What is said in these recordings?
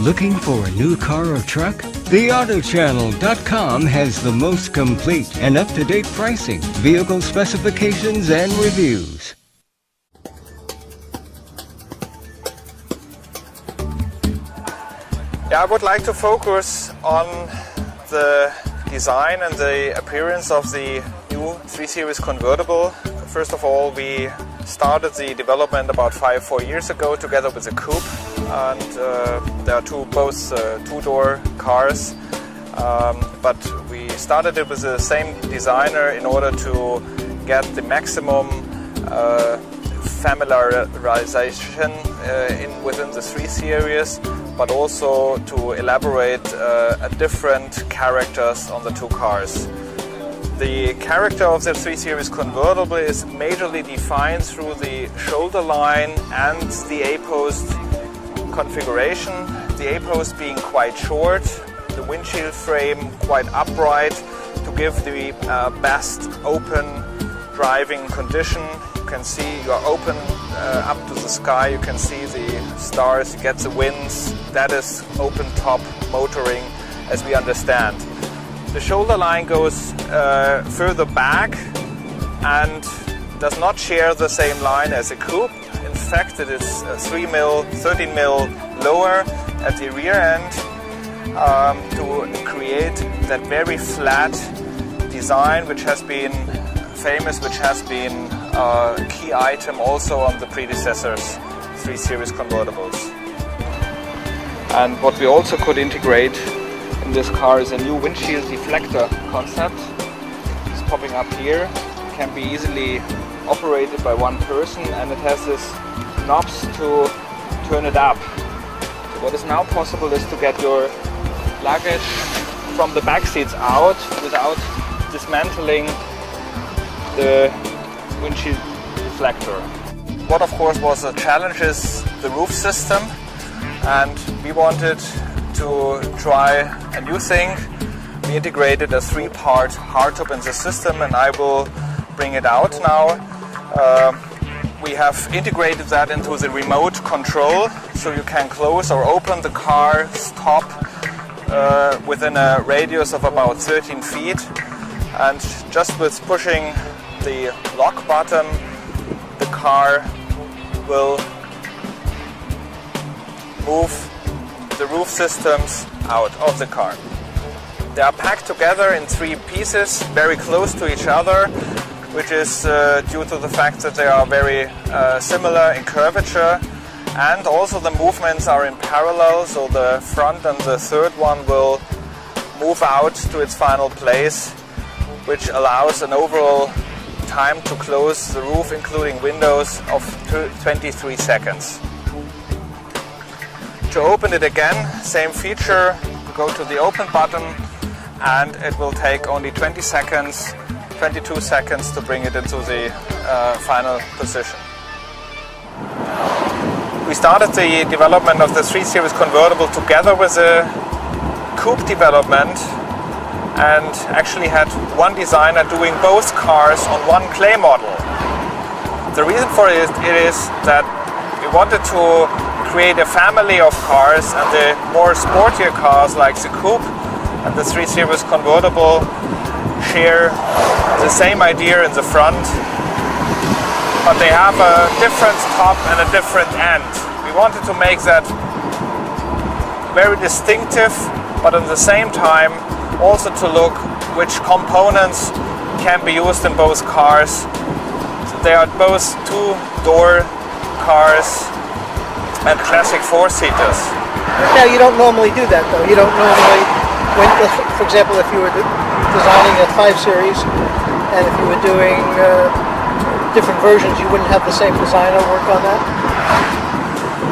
Looking for a new car or truck? TheAutoChannel.com has the most complete and up-to-date pricing, vehicle specifications, and reviews. Yeah, I would like to focus on the design and the appearance of the new 3 Series Convertible. First of all, we started the development about 4 years ago together with a coupe, and there are both two-door cars, but we started it with the same designer in order to get the maximum familiarization within the 3 Series, but also to elaborate different characters on the two cars. The character of the 3 Series Convertible is majorly defined through the shoulder line and the A-post configuration. The A-post being quite short, the windshield frame quite upright to give the best open driving condition. You can see you are open up to the sky, you can see the stars, you get the winds. That is open top motoring as we understand. The shoulder line goes further back and does not share the same line as a coupe. In fact, it is 13 mil lower at the rear end to create that very flat design which has been famous, which has been a key item also on the predecessors 3 Series convertibles. And what we also could integrate in this car is a new windshield deflector concept. It's popping up here. It can be easily operated by one person, and it has this knobs to turn it up. So what is now possible is to get your luggage from the back seats out without dismantling the windshield deflector. What of course was a challenge is the roof system, and we wanted to try a new thing. We integrated a 3-part hardtop in the system, and I will bring it out now. We have integrated that into the remote control, so you can close or open the car's top within a radius of about 13 feet, and just with pushing the lock button the car will move the roof systems out of the car. They are packed together in 3 pieces, very close to each other, which is due to the fact that they are very similar in curvature, and also the movements are in parallel, so the front and the third one will move out to its final place, which allows an overall time to close the roof, including windows, of 23 seconds. To open it again, same feature, go to the open button, and it will take only 22 seconds to bring it into the final position. We started the development of the 3 Series Convertible together with the coupe development, and actually had one designer doing both cars on one clay model. The reason for it is that we wanted to create a family of cars, and the more sportier cars like the coupe and the 3 Series Convertible share the same idea in the front, but they have a different top and a different end. We wanted to make that very distinctive, but at the same time also to look which components can be used in both cars. So they are both 2-door cars and classic 4-seaters. Now you don't normally do that though. You don't normally, for example, if you were designing a 5 Series and if you were doing different versions, you wouldn't have the same designer work on that?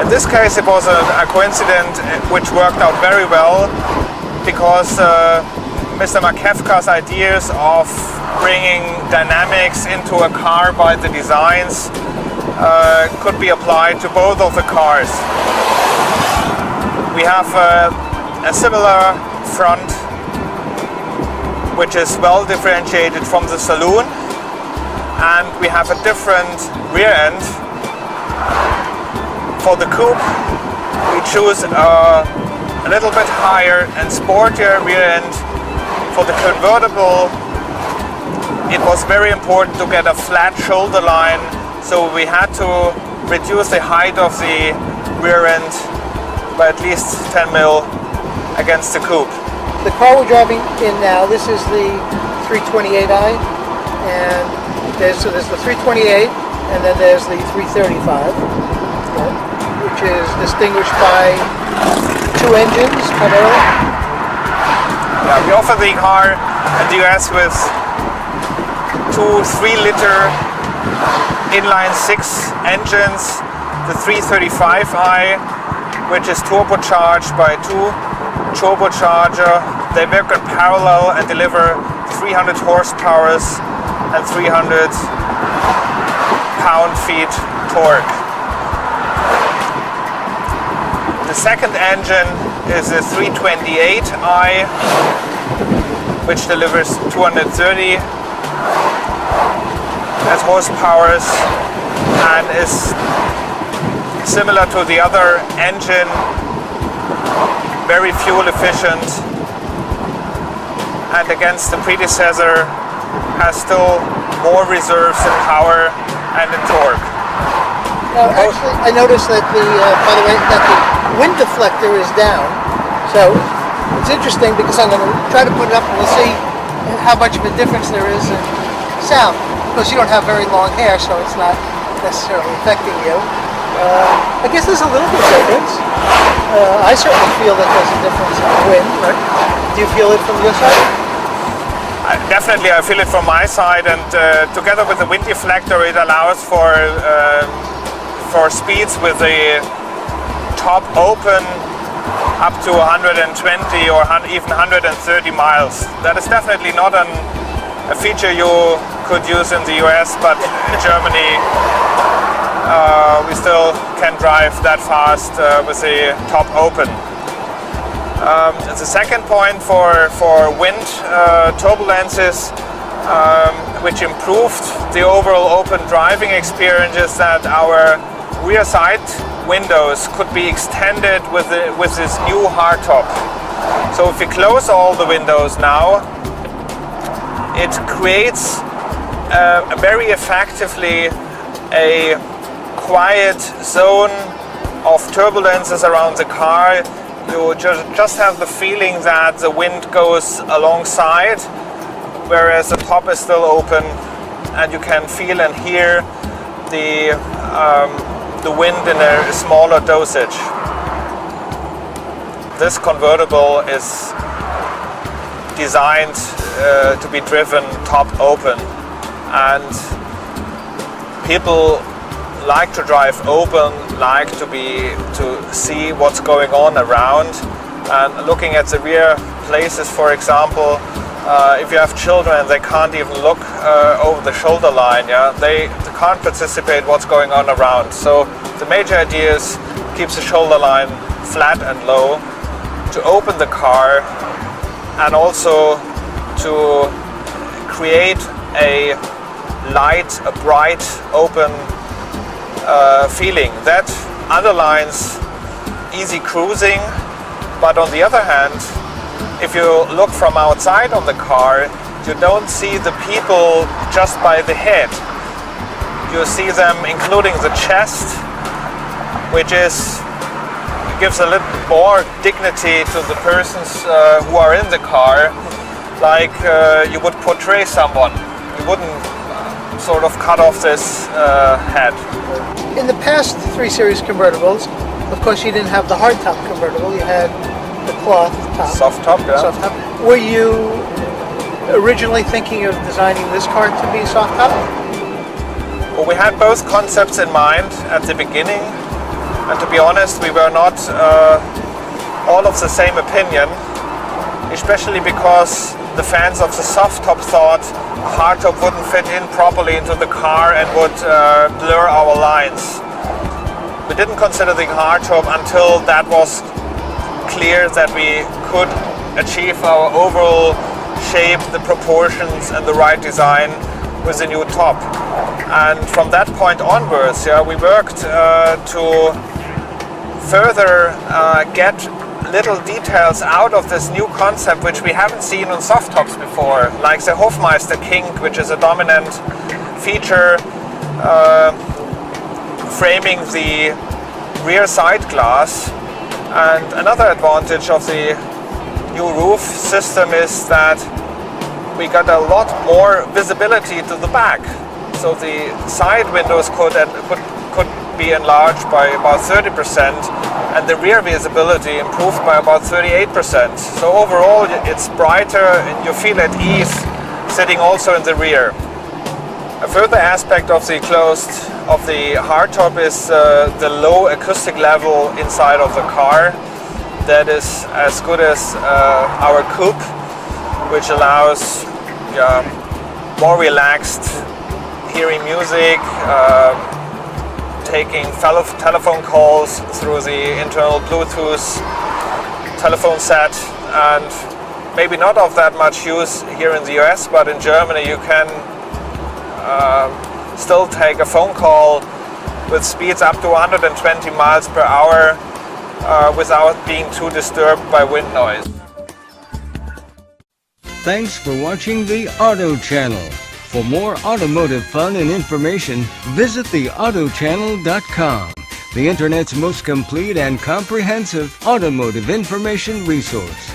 In this case it was a coincidence which worked out very well, because Mr. Makevka's ideas of bringing dynamics into a car by the designs could be applied to both of the cars. We have a similar front, which is well differentiated from the saloon, and we have a different rear end. For the coupe, we choose a a little bit higher and sportier rear end. For the convertible, it was very important to get a flat shoulder line, so we had to reduce the height of the rear end by at least 10 mil against the coupe. The car we're driving in now, this is the 328i, and there's the 328, and then there's the 335, which is distinguished by two engines primarily. Yeah, we offer the car in the US with two 3-liter inline 6 engines, the 335i, which is turbocharged by two turbocharger. They work in parallel and deliver 300 horsepower and 300 pound-feet torque. The second engine is a 328i, which delivers 230 horsepower and is similar to the other engine, very fuel efficient, and against the predecessor has still more reserves in power and in torque. Now, actually, I noticed that by the way, that the wind deflector is down. So it's interesting because I'm going to try to put it up and we'll see how much of a difference there is in sound. Because you don't have very long hair, so it's not necessarily affecting you. I guess there's a little bit of difference. I certainly feel that there's a difference in the wind. Right? Do you feel it from your side? Definitely, I feel it from my side, and together with the wind deflector, it allows for speeds with the top open up to 120 or even 130 miles. That is definitely not a feature you could use in the US, but in Germany we still can drive that fast with the top open. The second point for wind turbulences, which improved the overall open driving experience, is that our rear side windows could be extended with this new hardtop. So if we close all the windows now, it creates very effectively a quiet zone of turbulences around the car. You just have the feeling that the wind goes alongside, whereas the top is still open, and you can feel and hear the wind in a smaller dosage. This convertible is designed to be driven top open, and people like to drive open, like to see what's going on around. And looking at the rear places, for example, if you have children, they can't even look over the shoulder line. Yeah, they can't participate what's going on around. So the major idea is keep the shoulder line flat and low, to open the car, and also to create a light, a bright, open feeling that underlines easy cruising. But on the other hand, if you look from outside on the car, you don't see the people just by the head. You see them including the chest, which gives a little more dignity to the persons who are in the car, like you would portray someone. You wouldn't sort of cut off this head. In the past 3 Series convertibles, of course you didn't have the hardtop convertible, you had the cloth top. Soft top, yeah. Soft top. Were you originally thinking of designing this car to be soft top? Well, we had both concepts in mind at the beginning, and to be honest, we were not all of the same opinion, especially because the fans of the soft top thought hardtop wouldn't fit in properly into the car and would blur our lines. We didn't consider the hardtop until that was clear that we could achieve our overall shape, the proportions, and the right design with the new top. And from that point onwards, we worked to further get little details out of this new concept which we haven't seen on soft tops before, like the Hofmeister kink, which is a dominant feature framing the rear side glass. And another advantage of the new roof system is that we got a lot more visibility to the back. So the side windows could be enlarged by about 30%, and the rear visibility improved by about 38%. So overall it's brighter and you feel at ease sitting also in the rear. A further aspect of the hardtop is the low acoustic level inside of the car. That is as good as our coupe, which allows more relaxed hearing music, taking telephone calls through the internal Bluetooth telephone set, and maybe not of that much use here in the US, but in Germany you can still take a phone call with speeds up to 120 miles per hour without being too disturbed by wind noise. Thanks for watching the Auto Channel. For more automotive fun and information, visit theautochannel.com, the internet's most complete and comprehensive automotive information resource.